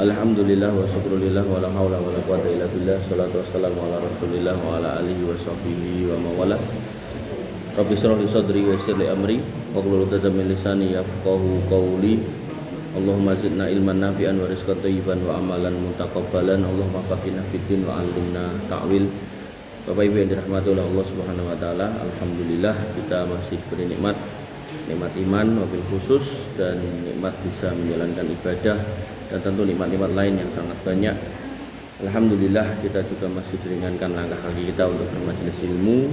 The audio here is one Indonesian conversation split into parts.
Alhamdulillah wa syukrulillah wa la haula wa la quwwata illa billah. Shalatu wassalamu ala Rasulillah wa ala alihi wa sahbihi wa mawala. Rabbi shrah li sadri wa yassir li amri wahlul 'uqdatam min lisani yafqahu qawli. Allahumma zidna ilman nafi'an wa rizqan thayyiban wa amalan mutaqabbalan. Allahumma faqihna fid din wa 'allimna ta'wil. Bapak Ibu yang dirahmati oleh Allah Subhanahu wa taala, alhamdulillah kita masih diberi nikmat iman wabil khusus dan nikmat bisa menjalankan ibadah dan tentu nikmat-nikmat lain yang sangat banyak. Alhamdulillah kita juga masih diringankan langkah kaki kita untuk bermajelis ilmu,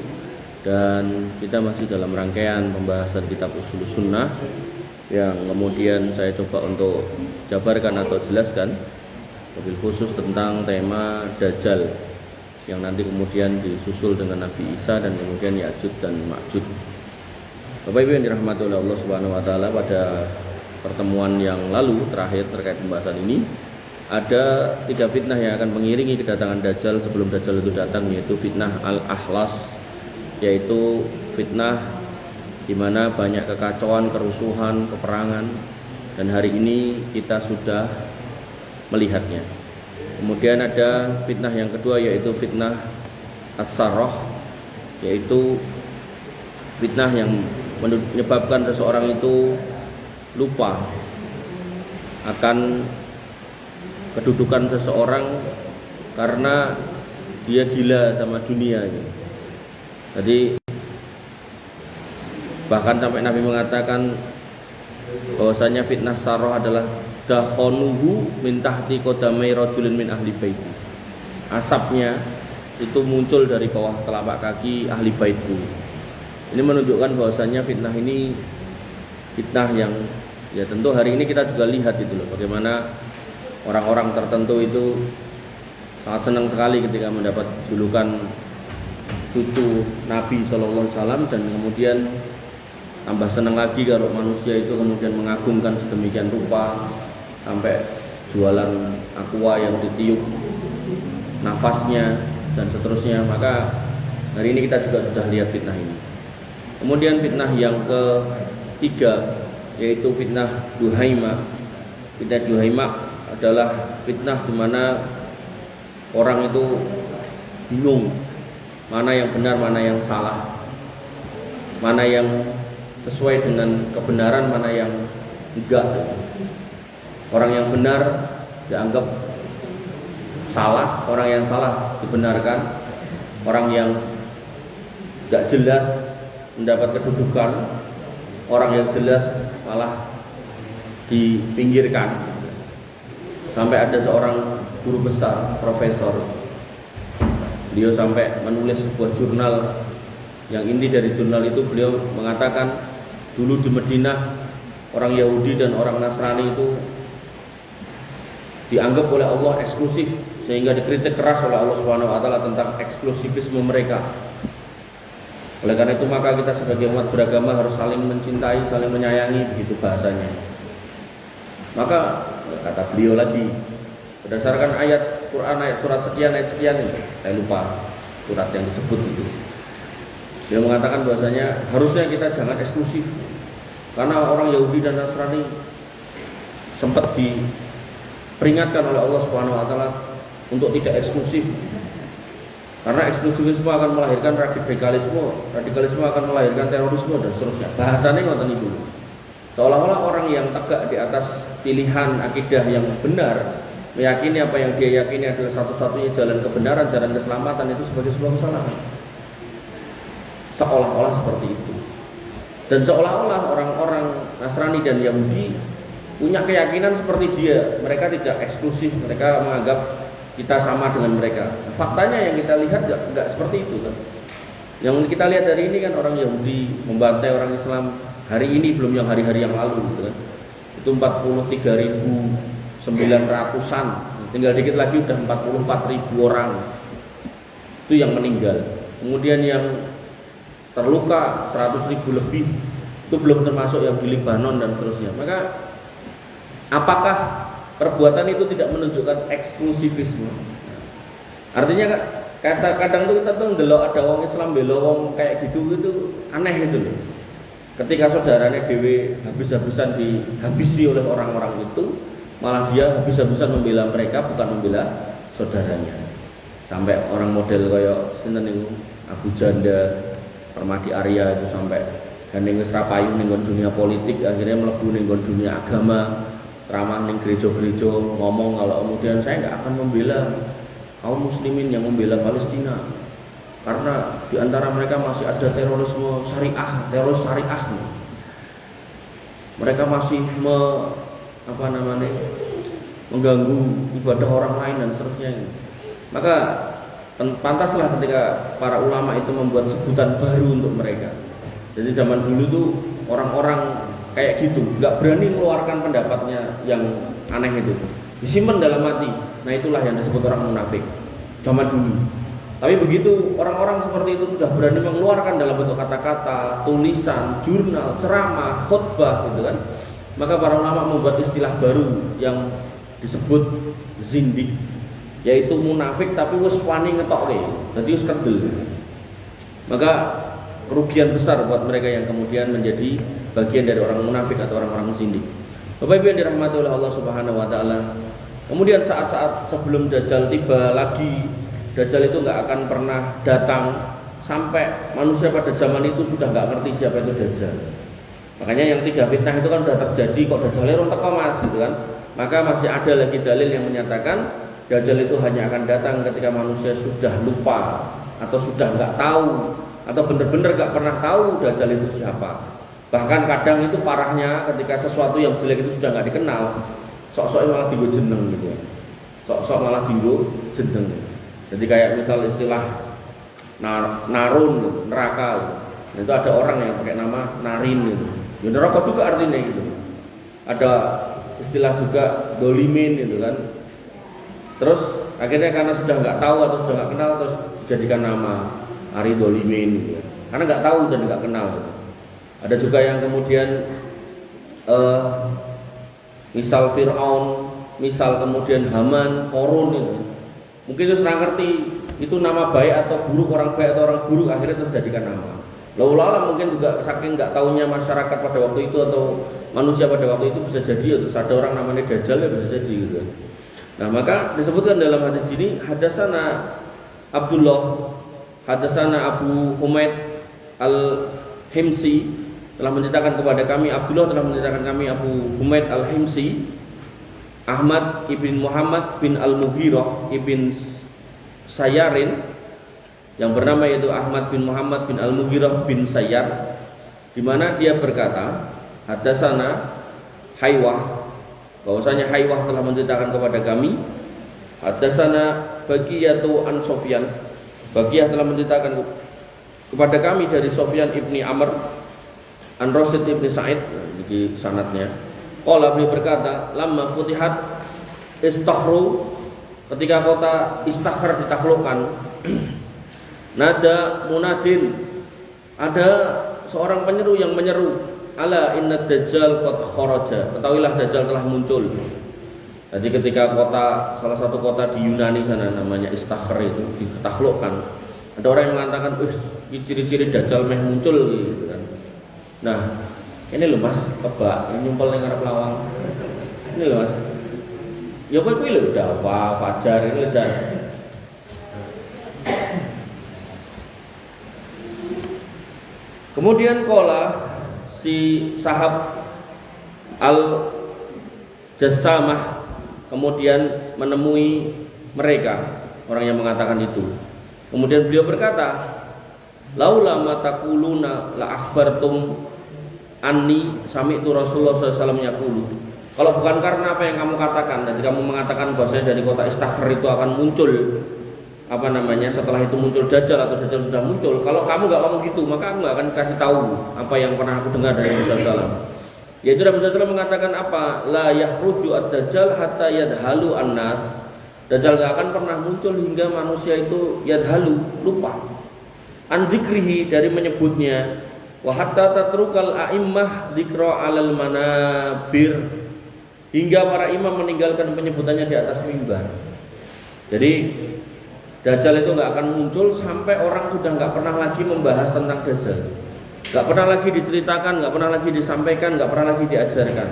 dan kita masih dalam rangkaian pembahasan kitab Ushul Sunnah yang kemudian saya coba untuk jabarkan atau jelaskan wabil khusus tentang tema Dajjal yang nanti kemudian disusul dengan Nabi Isa dan kemudian Ya'juj dan Ma'juj. Bapak Ibu yang dirahmati oleh Allah Subhanahu wa taala, pada pertemuan yang lalu terakhir terkait pembahasan ini ada 3 fitnah yang akan mengiringi kedatangan Dajjal sebelum Dajjal itu datang, yaitu fitnah al-ahlas, yaitu fitnah di mana banyak kekacauan, kerusuhan, peperangan, dan hari ini kita sudah melihatnya. Kemudian ada fitnah yang kedua, yaitu fitnah as-sarrah, yaitu fitnah yang menyebabkan seseorang itu lupa akan kedudukan seseorang karena dia gila sama dunia. Jadi bahkan sampai Nabi mengatakan bahwasanya fitnah sarrah adalah dakhonuhu min tahti qadamai rajulin min ahli baiti. Asapnya itu muncul dari bawah telapak kaki ahli baitku. Ini menunjukkan bahwasanya fitnah ini fitnah yang ya tentu hari ini kita juga lihat itu loh, bagaimana orang-orang tertentu itu sangat senang sekali ketika mendapat julukan cucu Nabi Sallallahu Alaihi Wasallam, dan kemudian tambah senang lagi kalau manusia itu kemudian mengagungkan sedemikian rupa sampai jualan aqua yang ditiup nafasnya dan seterusnya. Maka hari ini kita juga sudah lihat fitnah ini. Kemudian fitnah yang ketiga yaitu fitnah duhaimah. Fitnah duhaimah adalah fitnah di mana orang itu bingung mana yang benar, mana yang salah, mana yang sesuai dengan kebenaran, mana yang enggak. Orang yang benar dianggap salah, orang yang salah dibenarkan, orang yang enggak jelas mendapat kedudukan, orang yang jelas malah dipinggirkan. Sampai ada seorang guru besar, profesor, beliau sampai menulis sebuah jurnal yang inti dari jurnal itu beliau mengatakan dulu di Madinah orang Yahudi dan orang Nasrani itu dianggap oleh Allah eksklusif, sehingga dikritik keras oleh Allah Subhanahu wa taala tentang eksklusivisme mereka. Oleh karena itu maka kita sebagai umat beragama harus saling mencintai, saling menyayangi, begitu bahasanya. Maka kata beliau lagi, berdasarkan ayat Quran, ayat surat sekian, saya lupa surat yang disebut itu, dia mengatakan bahwasanya harusnya kita jangan eksklusif, karena orang Yahudi dan Nasrani sempat diperingatkan oleh Allah Subhanahu wa taala untuk tidak eksklusif, karena eksklusivisme akan melahirkan radikalisme akan melahirkan terorisme dan seterusnya. Bahasanya ngoten niku. Seolah-olah orang yang tegak di atas pilihan akidah yang benar, meyakini apa yang dia yakini adalah satu-satunya jalan kebenaran, jalan keselamatan, itu sebagai sebuah kesalahan. Seolah-olah seperti itu. Dan seolah-olah orang-orang Nasrani dan Yahudi punya keyakinan seperti dia. Mereka tidak eksklusif, mereka menganggap kita sama dengan mereka. Faktanya yang kita lihat enggak seperti itu kan. Yang kita lihat hari ini kan orang Yahudi membantai orang Islam hari ini, belum yang hari-hari yang lalu gitu kan. Itu 43.900-an. Tinggal dikit lagi udah 44.000 orang. Itu yang meninggal. Kemudian yang terluka 100.000 lebih. Itu belum termasuk yang di Lebanon dan seterusnya. Maka apakah perbuatan itu tidak menunjukkan eksklusivisme? Artinya kadang tuh kita tuh ndelok ada orang Islam bela wong kayak gitu aneh gitu loh. Ketika saudaranya dewe habis-habisan dihabisi oleh orang-orang itu, malah dia habis-habisan membela mereka, bukan membela saudaranya. Sampai orang model kayak sinten niku Abu Janda, Permadi Arya itu sampai gandeng wis rapayu ning dunia politik, akhirnya mlebu ning dunia agama, ceramah ning gereja-gereja, ngomong kalau kemudian saya nggak akan membela kaum muslimin yang membela Palestina karena di antara mereka masih ada terorisme syariah, teroris syariah. Mereka masih mengganggu ibadah orang lain dan seterusnya. Maka pantaslah ketika para ulama itu membuat sebutan baru untuk mereka. Jadi zaman dulu tuh orang-orang kayak gitu, nggak berani mengeluarkan pendapatnya yang aneh itu, disimpan dalam hati. Nah itulah yang disebut orang munafik zaman dulu. Tapi begitu orang-orang seperti itu sudah berani mengeluarkan dalam bentuk kata-kata, tulisan, jurnal, ceramah, khutbah gitu kan, maka para ulama membuat istilah baru yang disebut zindik, yaitu munafik tapi wis wani ngetokke, dadi wis kedel. Maka kerugian besar buat mereka yang kemudian menjadi bagian dari orang munafik atau orang-orang zindik. Bapak Ibu yang dirahmati oleh Allah Subhanahu wa taala. Kemudian saat-saat sebelum Dajjal tiba lagi, Dajjal itu nggak akan pernah datang sampai manusia pada zaman itu sudah nggak ngerti siapa itu Dajjal. Makanya yang 3 fitnah itu kan sudah terjadi, kok Dajjal itu teko Mas gitu kan. Maka masih ada lagi dalil yang menyatakan Dajjal itu hanya akan datang ketika manusia sudah lupa atau sudah nggak tahu atau benar-benar nggak pernah tahu Dajjal itu siapa. Bahkan kadang itu parahnya ketika sesuatu yang jelek itu sudah nggak dikenal, sok-sok malah dinggo jeneng gitu. Sok-sok malah dinggo jeneng. Jadi kayak misal istilah narun gitu, neraka gitu. Itu ada orang yang pakai nama narin gitu. Ya neraka juga artinya gitu. Ada istilah juga dolimin gitu kan. Terus akhirnya karena sudah nggak tahu atau sudah nggak kenal, terus dijadikan nama Ari Dolimin gitu. Karena nggak tahu dan nggak kenal gitu. Ada juga yang kemudian misal Fir'aun, misal kemudian Haman, Korun itu. Mungkin itu senang ngerti itu nama baik atau buruk, orang baik atau orang buruk, akhirnya terjadikan nama. Lalu mungkin juga saking nggak tahunya masyarakat pada waktu itu atau manusia pada waktu itu bisa jadi terus ada orang namanya Dajjal ya bisa jadi gitu. Nah maka disebutkan dalam hadis ini hadatsana Abdullah, hadatsana Abu Humaid Al-Himsi telah menceritakan kepada kami, Abdullah telah menceritakan kami Abu Humaid Al-Himsi, Ahmad ibn Muhammad bin Al-Mughirah ibn Sayyarin, yang bernama yaitu Ahmad bin Muhammad bin Al-Mughirah bin Sayyar, di mana dia berkata, hadatsana Haywah, bahwasanya Haywah telah menceritakan kepada kami, hadatsana Baqiyatu an Sufyan, Baqiyah telah menceritakan kepada kami dari Sufyan ibni Amr an Rasid ibni Sa'id, di sanadnya. Qala beliau berkata, lamma futihat istakhru, ketika kota Istakhr ditaklukkan, nada munadin, ada seorang penyeru yang menyeru, ala inna dajjal qad kharaja, ketahuilah Dajjal telah muncul. Jadi ketika kota, salah satu kota di Yunani sana namanya Istakhr itu ditaklukkan, ada orang yang mengatakan, ciri-ciri Dajjal meh muncul gitu kan. Nah, ini loh Mas, kebak, ini nyumpel ning ngarep lawang. Ini loh Mas. Ya kowe kuwi lho dawa, fajar ini lho jan. Kemudian kola si sahab Al-Jassamah kemudian menemui mereka, orang yang mengatakan itu. Kemudian beliau berkata, laula matakuluna la akhbartum anni sami'tu Rasulullah SAW yaqulu. Kalau bukan karena apa yang kamu katakan, dan kamu mengatakan bahwasanya dari kota Istakhr itu akan muncul setelah itu muncul Dajjal atau Dajjal sudah muncul. Kalau kamu nggak ngomong gitu, maka aku nggak akan kasih tahu apa yang pernah aku dengar dari Rasulullah SAW. Yaitu Nabi SAW mengatakan apa? La yakhruju ad-Dajjal hatta yadhalu an-nas. Dajjal nggak akan pernah muncul hingga manusia itu yadhalu, lupa. An dzikrihi, dari menyebutnya. Wa hatta tatrukal a'immah dzikra 'alal manabir, hingga para imam meninggalkan penyebutannya di atas mimbar. Jadi Dajjal itu nggak akan muncul sampai orang sudah nggak pernah lagi membahas tentang Dajjal, nggak pernah lagi diceritakan, nggak pernah lagi disampaikan, nggak pernah lagi diajarkan.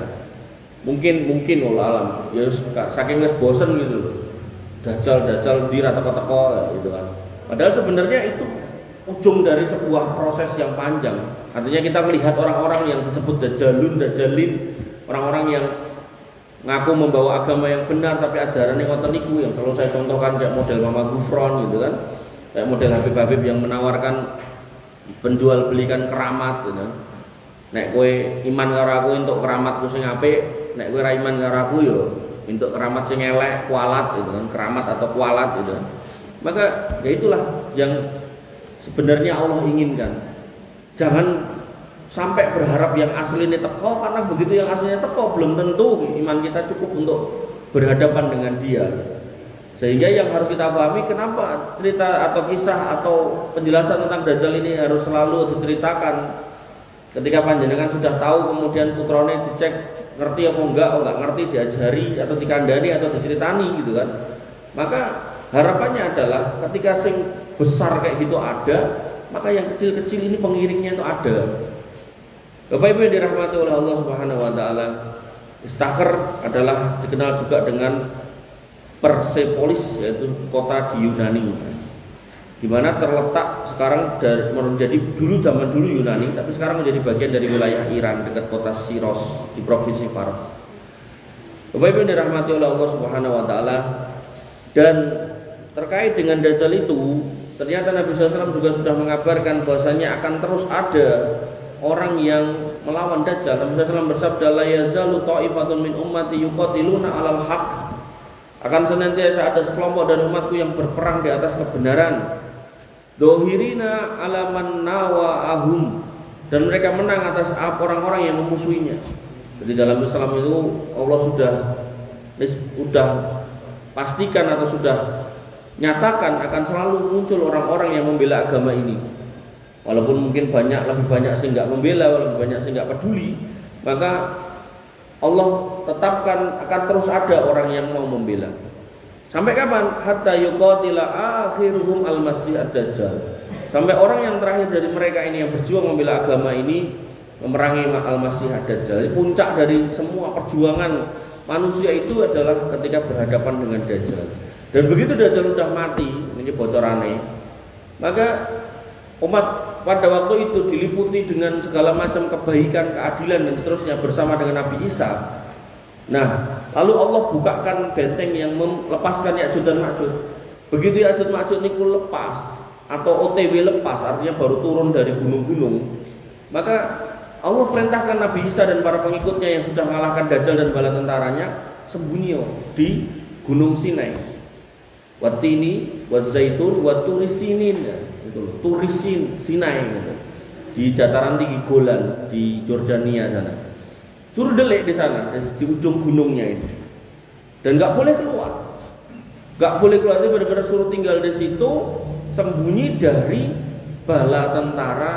Mungkin Allah alam. Ya saking wis bosen gitu loh. Dajjal di teko-teko gitu kan. Padahal sebenarnya itu ujung dari sebuah proses yang panjang. Artinya kita melihat orang-orang yang disebut dajjalin, orang-orang yang ngaku membawa agama yang benar tapi ajarannya ngoten niku, yang selalu saya contohkan kayak model Mama Gufron gitu kan. Kayak model Habib-habib yang menawarkan penjual belikan keramat gitu. Nek kowe iman karo aku entuk keramatku sing apik, nek kowe ra iman karo aku yo entuk keramat sing elek, kualat gitu kan, keramat atau kualat gitu. Maka ya itulah yang sebenarnya Allah inginkan. Jangan sampai berharap yang asli ini teko, karena begitu yang aslinya teko belum tentu iman kita cukup untuk berhadapan dengan dia. Sehingga yang harus kita pahami kenapa cerita atau kisah atau penjelasan tentang Dajjal ini harus selalu diceritakan. Ketika panjenengan sudah tahu kemudian putrane dicek ngerti apa enggak, oh enggak ngerti diajari atau dikandani atau diceritani gitu kan. Maka harapannya adalah ketika sing besar kayak gitu ada, maka yang kecil-kecil ini pengiringnya itu ada. Bapak Ibu yang dirahmati oleh Allah Subhanahu wa taala, Istakhar adalah dikenal juga dengan Persepolis, yaitu kota di Yunani, di mana terletak sekarang menjadi dulu zaman dulu Yunani, tapi sekarang menjadi bagian dari wilayah Iran dekat kota Siros di provinsi Fars. Bapak Ibu yang dirahmati oleh Allah Subhanahu wa taala, dan terkait dengan Dajjal itu, ternyata Nabi SAW juga sudah mengabarkan bahwasanya akan terus ada orang yang melawan Dajjal. Nabi SAW bersabda, la yazalu ta'ifatun min ummati yuqatiluna 'alal haq. Akan senantiasa ada sekelompok dari umatku yang berperang di atas kebenaran. Dohirina 'ala man nawa'ahum, dan mereka menang atas orang-orang yang memusuhinya. Jadi dalam Islam itu Allah sudah pastikan atau sudah nyatakan akan selalu muncul orang-orang yang membela agama ini. Walaupun mungkin lebih banyak sih nggak membela, lebih banyak sih nggak peduli, maka Allah tetapkan akan terus ada orang yang mau membela. Sampai kapan? Hatta yuqatila akhiruhum al-masih ad-dajjal. Sampai orang yang terakhir dari mereka ini yang berjuang membela agama ini memerangi al-masih ad-dajjal. Puncak dari semua perjuangan manusia itu adalah ketika berhadapan dengan Dajjal. Dan begitu Dajjal sudah mati, ini bocorannya, maka umat pada waktu itu diliputi dengan segala macam kebaikan, keadilan dan seterusnya bersama dengan Nabi Isa. Nah, lalu Allah bukakan benteng yang melepaskan Ya'juj dan Ma'juj. Begitu Ya'juj Ma'juj niku lepas atau OTW lepas, artinya baru turun dari gunung-gunung, maka Allah perintahkan Nabi Isa dan para pengikutnya yang sudah mengalahkan Dajjal dan bala tentaranya sembunyi di Gunung Sinai. Watini, Watzaitun, Waturisinin, Turisin, Sinai, di dataran tinggi Golan di Jordania sana. Suruh delik di sana, di ujung gunungnya itu, dan nggak boleh keluar, itu benar-benar suruh tinggal di situ, sembunyi dari bala tentara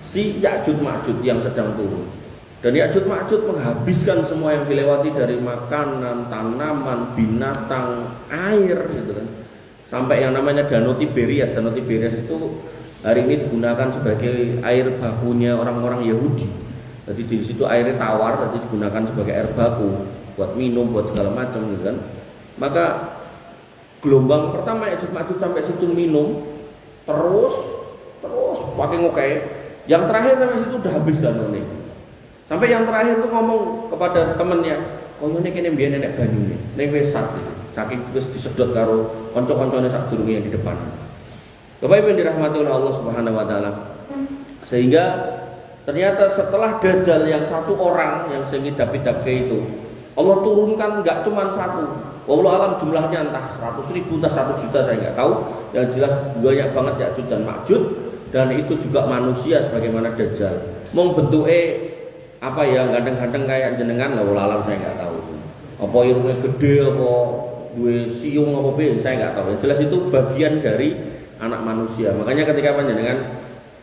si Ya'juj Ma'juj yang sedang turun. Dan Ya'juj Ma'juj menghabiskan semua yang dilewati dari makanan, tanaman, binatang, air gitu kan. Sampai yang namanya Danau Tiberias. Danau Tiberias itu hari ini digunakan sebagai air bakunya orang-orang Yahudi. Jadi di situ airnya tawar, jadi digunakan sebagai air baku buat minum, buat segala macam gitu kan. Maka gelombang pertama Ya'juj Ma'juj sampai situ minum, terus pakai ngokai. Yang terakhir sampai situ udah habis danau nih. Sampai yang terakhir tuh ngomong kepada temennya, "Oh ini kene mbiyen nenek banyu nih, ning wesat." Saking terus disedot karo kanca-kancane sadurunge yang di depan. Bapak Ibu yang dirahmati oleh Allah Subhanahu wa taala. Sehingga ternyata setelah Dajjal yang satu orang yang sing ngidap-idapke itu, Allah turunkan enggak cuma satu. Wallahu alam jumlahnya entah 100.000 entah 1 juta saya enggak tahu. Yang jelas banyak banget Ya'juj dan Ma'juj. Dan itu juga manusia sebagaimana Dajjal. Mong bentuke apa ya, gandeng-gandeng kayak jenengan lah, wallah alam saya nggak tahu. Apa irungnya gede, apa duwe siung, apa piye saya nggak tahu. Yang jelas itu bagian dari anak manusia. Makanya ketika panjenengan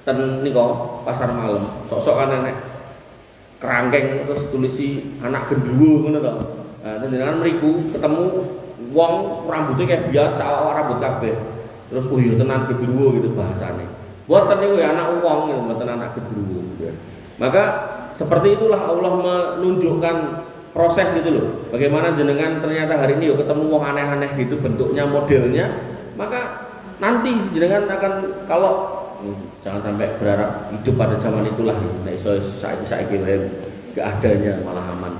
ten niko pasar malam, sok-sok kan nenek kerangkeng terus tulisi anak gendruwo ngono to. Nah, panjenengan mriku ketemu wong rambutnya kayak biasa, awak rambut kabeh. Terus yo tenan gendruwo gitu bahasane. Buatan niku ya anak wong gitu, buatan anak gendruwo gitu. Maka seperti itulah Allah menunjukkan proses gitu loh. Bagaimana jenengan ternyata hari ini yo ketemu wong aneh-aneh gitu bentuknya, modelnya, maka nanti jenengan akan kalau jangan sampai berharap hidup pada zaman itulah gitu. Nek iso saiki gak adanya malah aman.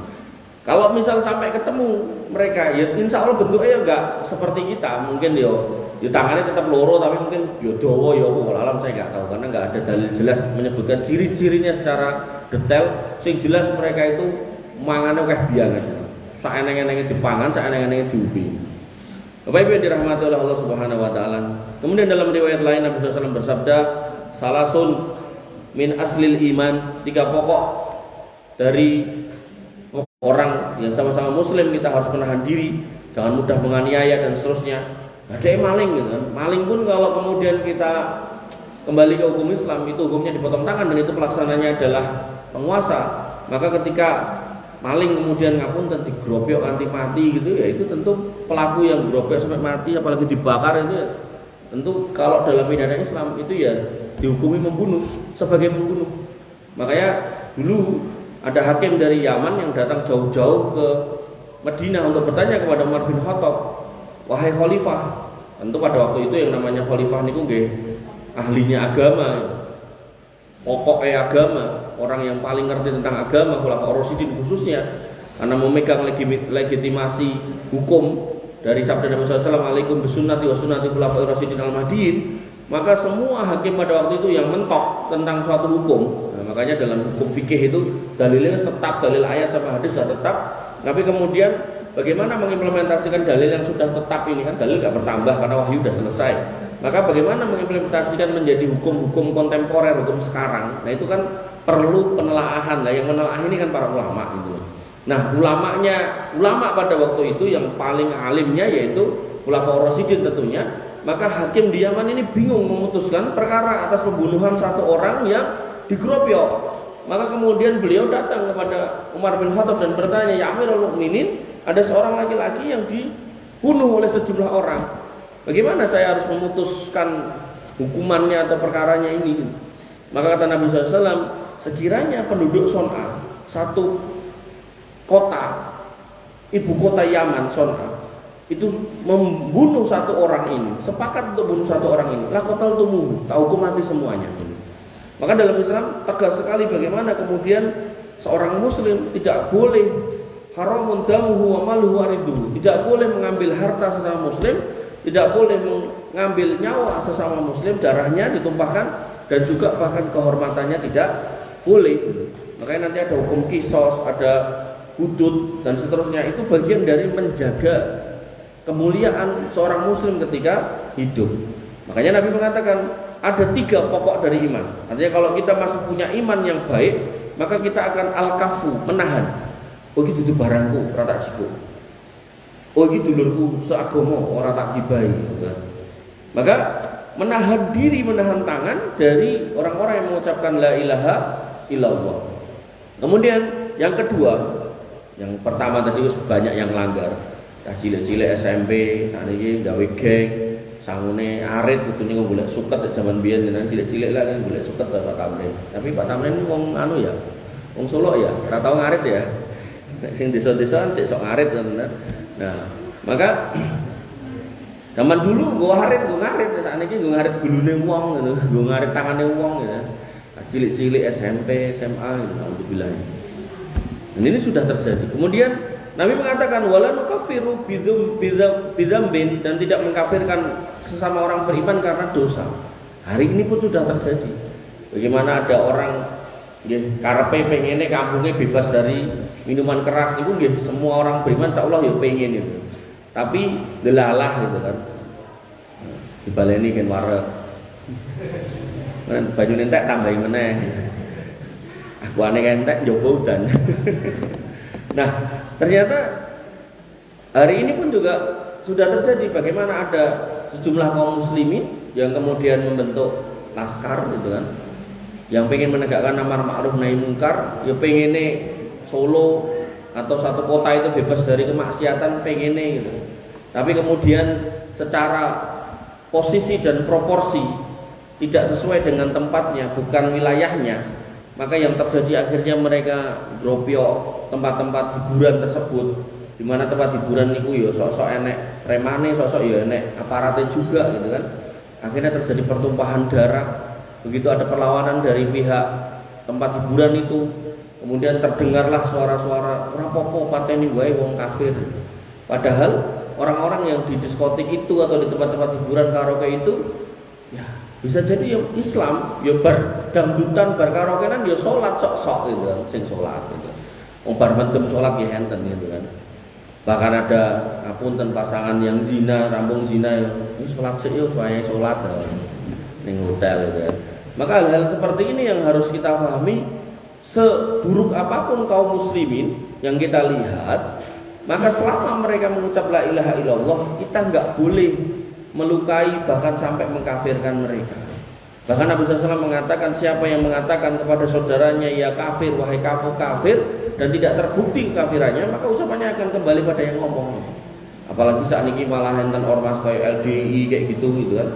Kalau misal sampai ketemu mereka, ya insya Allah bentuknya ya nggak seperti kita, mungkin yo tangannya tetap loro tapi mungkin yo dawa yo alam saya nggak tahu karena nggak ada dalil jelas menyebutkan ciri-cirinya secara detail. Sing jelas mereka itu mangannya kayak biangan, saeneng-enengnya dipangan, saeneng-enengnya diubi. Bapak Ibu yang dirahmati oleh Allah Subhanahu Wa Taala. Kemudian dalam riwayat lain Nabi SAW bersabda, salasun min aslil iman, 3 pokok dari orang yang sama-sama muslim kita harus menahan diri, jangan mudah menganiaya dan seterusnya. Ada yang maling gitu kan. Maling pun kalau kemudian kita kembali ke hukum Islam itu hukumnya dipotong tangan dan itu pelaksananya adalah penguasa. Maka ketika maling kemudian ngapunten digrobyok anti mati gitu ya, itu tentu pelaku yang grobyok sampai mati apalagi dibakar itu ya, tentu kalau dalam pidana Islam itu ya dihukumi membunuh sebagai pembunuh. Makanya dulu ada hakim dari Yaman yang datang jauh-jauh ke Madinah untuk bertanya kepada Umar bin Khattab, wahai khalifah, tentu pada waktu itu yang namanya khalifah niku nggih ahlinya agama, pokoknya agama, orang yang paling ngerti tentang agama, Khulafaur Rasyidin khususnya, karena memegang legitimasi hukum dari sabda Nabi SAW, alaikum bisunnati wa sunnati Khulafaur Rasyidin al-Mahdiyyin. Maka semua hakim pada waktu itu yang mentok tentang suatu hukum, nah, makanya dalam hukum fikih itu dalilnya tetap, dalil ayat sama hadis sudah tetap. Tapi kemudian bagaimana mengimplementasikan dalil yang sudah tetap ini, kan dalil gak bertambah karena wahyu sudah selesai. Maka bagaimana mengimplementasikan menjadi hukum-hukum kontemporer, hukum sekarang. Nah itu kan perlu penelaahan. Nah yang menelaah ini kan para ulama gitu. Nah ulama pada waktu itu yang paling alimnya yaitu Khulafaur Rasyidin tentunya. Maka hakim di Yaman ini bingung memutuskan perkara atas pembunuhan satu orang yang digrobyok. Maka kemudian beliau datang kepada Umar bin Khattab dan bertanya, ya Amirul Mukminin, ada seorang laki-laki yang dibunuh oleh sejumlah orang. Bagaimana saya harus memutuskan hukumannya atau perkaranya ini? Maka kata Nabi SAW, sekiranya penduduk Son'a, satu kota, ibu kota Yaman, Son'a, itu membunuh satu orang ini, sepakat untuk bunuh satu orang ini, lakotal tumuh, tak hukum mati semuanya. Maka dalam Islam tegas sekali bagaimana kemudian seorang muslim tidak boleh haramun damuhu wa maluhu wariduhu, tidak boleh mengambil harta sesama muslim, tidak boleh mengambil nyawa sesama muslim, darahnya ditumpahkan, dan juga bahkan kehormatannya tidak boleh. Makanya nanti ada hukum kisos, ada hudud dan seterusnya. Itu bagian dari menjaga kemuliaan seorang muslim ketika hidup. Makanya Nabi mengatakan ada 3 pokok dari iman. Artinya kalau kita masih punya iman yang baik, maka kita akan al-kafu, menahan. Oh gitu itu barangku, ora tak jiko. Oh gitu dulurku seagama, ora tak gibahi. Maka menahan diri, menahan tangan dari orang-orang yang mengucapkan la ilaha illallah. Kemudian yang kedua, yang pertama tadi banyak yang langgar. Cilik-cilik SMP, saat ini gawe geng, sangune arit kudune golek suket zaman biyen jenengan cilik-cilik lah kan golek suket Pak Tamrin. Tapi Pak Tamrin ini wong anu ya, wong Solo ya, ora tau ngarit ya. Nek sing desa-desa sik sok ngarit bener. Nah, maka zaman dulu nggo ngarit, saat ini nggo ngarit gulune wong ngono, nggo ngarit tangane wong ya. Cilik-cilik SMP, SMA gitu, alhamdulillah. Dan ini sudah terjadi. Kemudian Nabi mengatakan wala nukaffiru bidzambin, dan tidak mengkafirkan sesama orang beriman karena dosa. Hari ini pun sudah terjadi. Bagaimana ada orang nggih karepe pengene kampunge bebas dari minuman keras, itu nggih semua orang beriman insyaallah ya pengen itu. Tapi delalah gitu kan. Dibaleni kan wareg. Kan baju entek tambahi meneh. Aku aneh entek njogo udan. Nah, ternyata hari ini pun juga sudah terjadi bagaimana ada sejumlah kaum muslimin yang kemudian membentuk laskar gitu kan, yang pengen menegakkan amar ma'ruf nahi mungkar, ya pengennya Solo atau satu kota itu bebas dari kemaksiatan, pengennya gitu. Tapi kemudian secara posisi dan proporsi tidak sesuai dengan tempatnya, bukan wilayahnya, maka yang terjadi akhirnya mereka grobyok, tempat-tempat hiburan tersebut, di mana tempat hiburan niku ya sok-sok enek remane, sok-sok ya enek aparatnya juga gitu kan. Akhirnya terjadi pertumpahan darah. Begitu ada perlawanan dari pihak tempat hiburan itu, kemudian terdengarlah suara-suara rapopo pateni wae wong kafir. Padahal orang-orang yang di diskotik itu atau di tempat-tempat hiburan karaoke itu ya bisa jadi yang Islam, ya bar dangdutan, bar karaokean ya salat sok-sok gitu kan, sing salat gitu. Wong bar mendem salat ya enten gitu kan. Bahkan ada apunten pasangan yang zina, rambung zina ya salat sik yo bae salat ning hotel gitu kan. Maka hal-hal seperti ini yang harus kita pahami. Seburuk apapun kaum muslimin yang kita lihat, maka selama mereka mengucap la ilaha illallah, kita nggak boleh melukai bahkan sampai mengkafirkan mereka. Bahkan Nabi SAW mengatakan, siapa yang mengatakan kepada saudaranya ya kafir, wahai kamu kafir, dan tidak terbukti kekafirannya, maka ucapannya akan kembali pada yang ngomong. Apalagi saat ini malah enten ormas kayak LDI kayak gitu kan.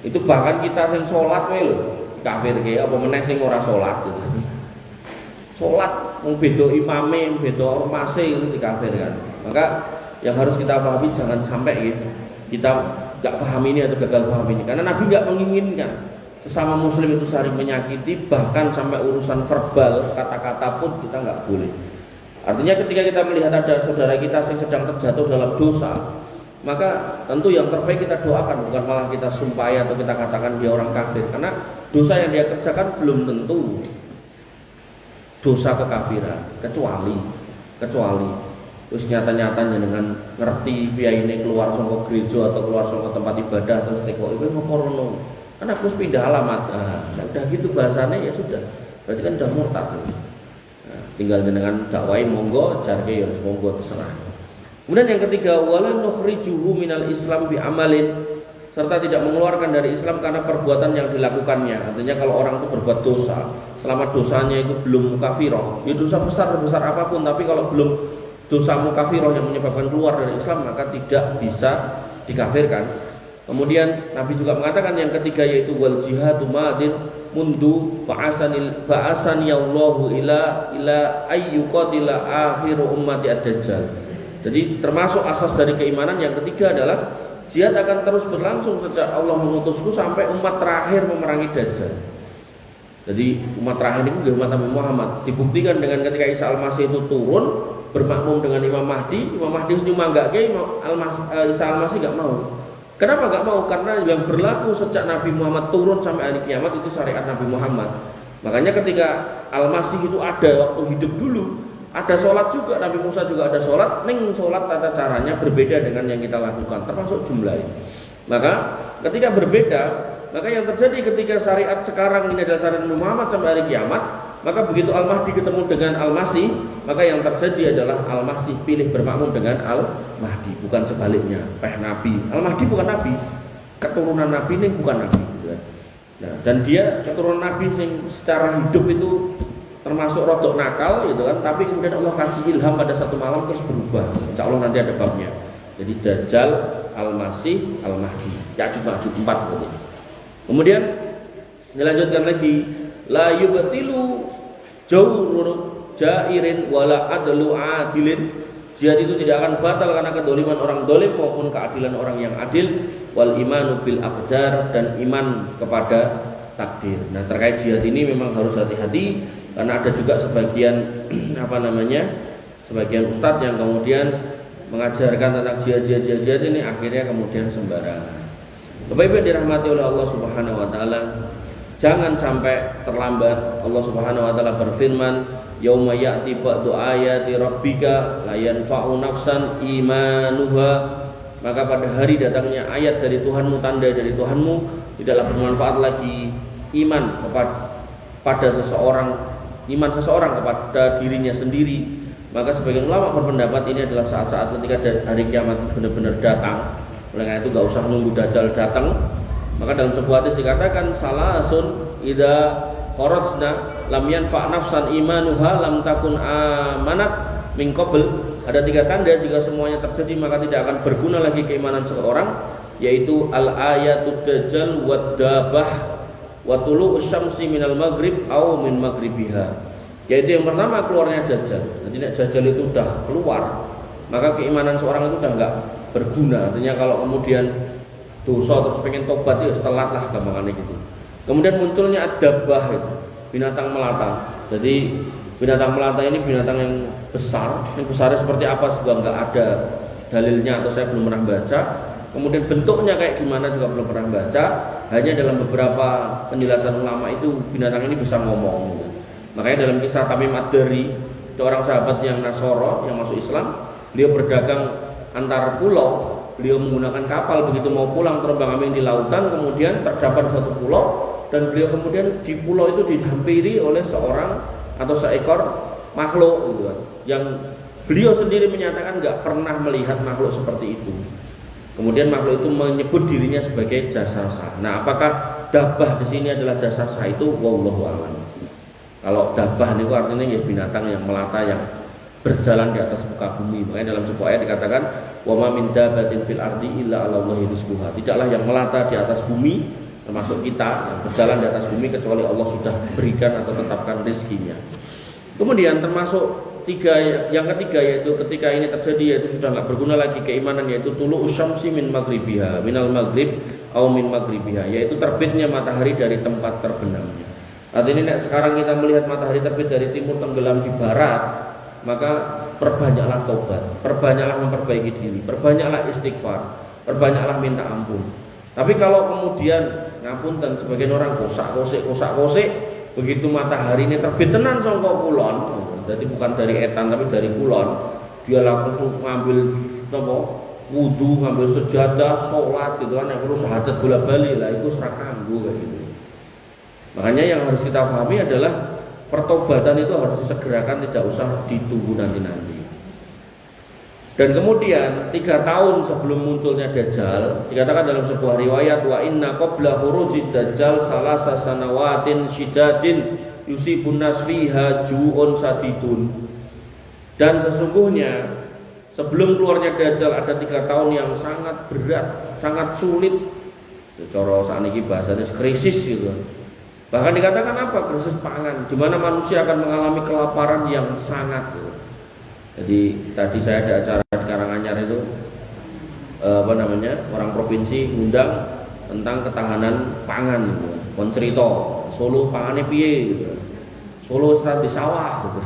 Itu bahkan kita yang sholat loh kafir kayak apa meneh sing ora sholat gitu. Sholat beda imame, beda ormase itu dikafirkan. Maka yang harus kita pahami jangan sampai gitu kita nggak paham ini atau gagal paham ini, karena Nabi nggak menginginkan sesama muslim itu saling menyakiti, bahkan sampai urusan verbal kata-kata pun kita nggak boleh. Artinya ketika kita melihat ada saudara kita yang sedang terjatuh dalam dosa, maka tentu yang terbaik kita doakan, bukan malah kita sumpahi atau kita katakan dia orang kafir, karena dosa yang dia kerjakan belum tentu dosa kekafiran, kecuali terus nyata-nyatanya dengan ngerti biaya ini keluar saka gereja atau keluar saka tempat ibadah terus teko itu ngono kan aku pindah alamat. Nah, udah gitu bahasanya ya sudah, berarti kan udah murtad. Nah, tinggal dengan dakwai monggo, jarke ya monggo terserah. Kemudian yang ketiga, wala nukhrijuhu minal Islam bi amalin, serta tidak mengeluarkan dari Islam karena perbuatan yang dilakukannya. Artinya kalau orang itu berbuat dosa, selama dosanya itu belum mukafiroh, ya dosa besar apapun, tapi kalau belum dosa mukafiroh yang menyebabkan keluar dari Islam, maka tidak bisa dikafirkan. Kemudian Nabi juga mengatakan yang ketiga, yaitu wal jihadu madin mundu ba'asani Allahu ila ayyuqatila akhiru ummati ad-dajjal. Jadi termasuk asas dari keimanan yang ketiga adalah jihad akan terus berlangsung sejak Allah mengutusku sampai umat terakhir memerangi Dajjal. Jadi umat terakhir itu umat Nabi Muhammad. Dibuktikan dengan ketika Isa Al-Masih itu turun bermakmum dengan Imam Mahdi. Imam Mahdi cuma enggak ke Isa Al-Masih enggak mau. Kenapa enggak mau? Karena yang berlaku sejak Nabi Muhammad turun sampai hari kiamat itu syariat Nabi Muhammad. Makanya ketika Al-Masih itu ada waktu hidup dulu, ada sholat juga, Nabi Musa juga ada sholat, ning sholat tata caranya berbeda dengan yang kita lakukan, termasuk jumlahnya. Maka ketika berbeda, maka yang terjadi ketika syariat sekarang ini adalah syariat Muhammad sampai hari kiamat, maka begitu Al-Mahdi ketemu dengan Al-Masih, maka yang terjadi adalah Al-Masih pilih bermakmum dengan Al-Mahdi, bukan sebaliknya. Nabi, Al-Mahdi bukan Nabi, keturunan Nabi ini bukan Nabi. Nah, dan dia keturunan Nabi yang secara hidup itu termasuk rodok nakal gitu kan, tapi kemudian Allah kasih ilham pada satu malam terus berubah. Insya Allah nanti ada babnya. Jadi Dajjal, Al-Masih, Al-Mahdi, Ya'juj-Ma'juj 4 berarti. Kemudian dilanjutkan lagi, la yubtilu jawrur jairin wala adlu adilin. Jihad itu tidak akan batal karena kedoliman orang dolim maupun keadilan orang yang adil. Wal imanu bil aqdar, dan iman kepada takdir. Nah, terkait jihad ini memang harus hati-hati, karena ada juga sebagian sebagian ustadz yang kemudian mengajarkan tentang jihad ini akhirnya kemudian sembarangan. Bapak-bapak dirahmati oleh Allah Subhanahu wa taala, jangan sampai terlambat. Allah Subhanahu wa taala berfirman, yauma ya'ti ba'du ayati rabbika la yanfa'u nafsan imanuha. Maka pada hari datangnya ayat dari Tuhanmu, tanda dari Tuhanmu, tidaklah bermanfaat lagi iman pada seseorang, iman seseorang kepada dirinya sendiri. Maka sebagian ulama berpendapat ini adalah saat-saat ketika hari kiamat benar-benar datang. Oleh karena itu gak usah nunggu Dajjal datang. Maka dalam sebuah hadis dikatakan, salasun idza kharajna lam yanfa' nafsan imanuha lam takun amanat min qabl. Ada 3 tanda jika semuanya terjadi maka tidak akan berguna lagi keimanan seseorang, yaitu al-ayatud dajjal wad dabah wa tulu'us syamsi minal maghrib au min maghribiha. Yaitu yang pertama keluarnya Dajjal. Nanti nek Dajjal itu udah keluar, maka keimanan seorang itu udah enggak berguna. Artinya kalau kemudian dosa terus pengen tobat ya setelah lah gampangannya gitu. Kemudian munculnya Ad-Dabbah itu, binatang melata. Jadi binatang melata ini binatang yang besar. Yang besarnya seperti apa juga enggak ada dalilnya atau saya belum pernah baca. Kemudian bentuknya kayak gimana juga belum pernah baca. Hanya dalam beberapa penjelasan ulama itu binatang ini bisa ngomong gitu. Makanya dalam kisah Tamim Ad-Dari, seorang sahabat yang Nasoro yang masuk Islam, beliau berdagang antar pulau, beliau menggunakan kapal, begitu mau pulang terombang-ambing di lautan, kemudian terdapat satu pulau dan beliau kemudian di pulau itu dihampiri oleh seorang atau seekor makhluk gitu kan, yang beliau sendiri menyatakan nggak pernah melihat makhluk seperti itu. Kemudian makhluk itu menyebut dirinya sebagai jasasa. Nah, apakah dabbah di sini adalah jasasa itu? Wallahu a'lam. Kalau dabbah itu artinya ya binatang yang melata yang berjalan di atas muka bumi. Makanya dalam sebuah ayat dikatakan wa ma min dabbatin fil ardi illa 'ala Allahi rizquha. Tidaklah yang melata di atas bumi termasuk kita yang berjalan di atas bumi kecuali Allah sudah berikan atau tetapkan rezekinya. Kemudian termasuk yang ketiga yaitu ketika ini terjadi yaitu sudah enggak berguna lagi keimanan, yaitu tulu usyamsi min maghribiha minal maghrib au min maghribiha, yaitu terbitnya matahari dari tempat terbenamnya. Artinya sekarang kita melihat matahari terbit dari timur tenggelam di barat, maka perbanyaklah tobat, perbanyaklah memperbaiki diri, perbanyaklah istighfar, perbanyaklah minta ampun. Tapi kalau kemudian ngapunten sebagian orang kosak-kosik, begitu matahari ini terbit tenan saka kulon, jadi bukan dari etan tapi dari kulon, dia langsung ngambil wudu, ngambil sejadah, sholat gitu kan, yang perlu syahadat bola-bali lah, itu serak kanggo kayak gitu. Makanya yang harus kita pahami adalah pertobatan itu harus disegerakan, tidak usah ditunggu nanti-nanti. Dan kemudian 3 tahun sebelum munculnya Dajjal, dikatakan dalam sebuah riwayat wa inna qabla khurujid Dajjal salasa sanawatin syidadin yusibun nas fiha ju'un sadidun. Dan sesungguhnya sebelum keluarnya Dajjal ada 3 tahun yang sangat berat, sangat sulit. Cara sakniki bahasanya krisis gitu. Bahkan dikatakan apa? Krisis pangan, di mana manusia akan mengalami kelaparan yang sangat. Jadi tadi saya ada acara di Karanganyar itu, orang provinsi ngundang tentang ketahanan pangan, gitu. Kon cerita Solo pangane piye, gitu. Solo serat di sawah, gitu.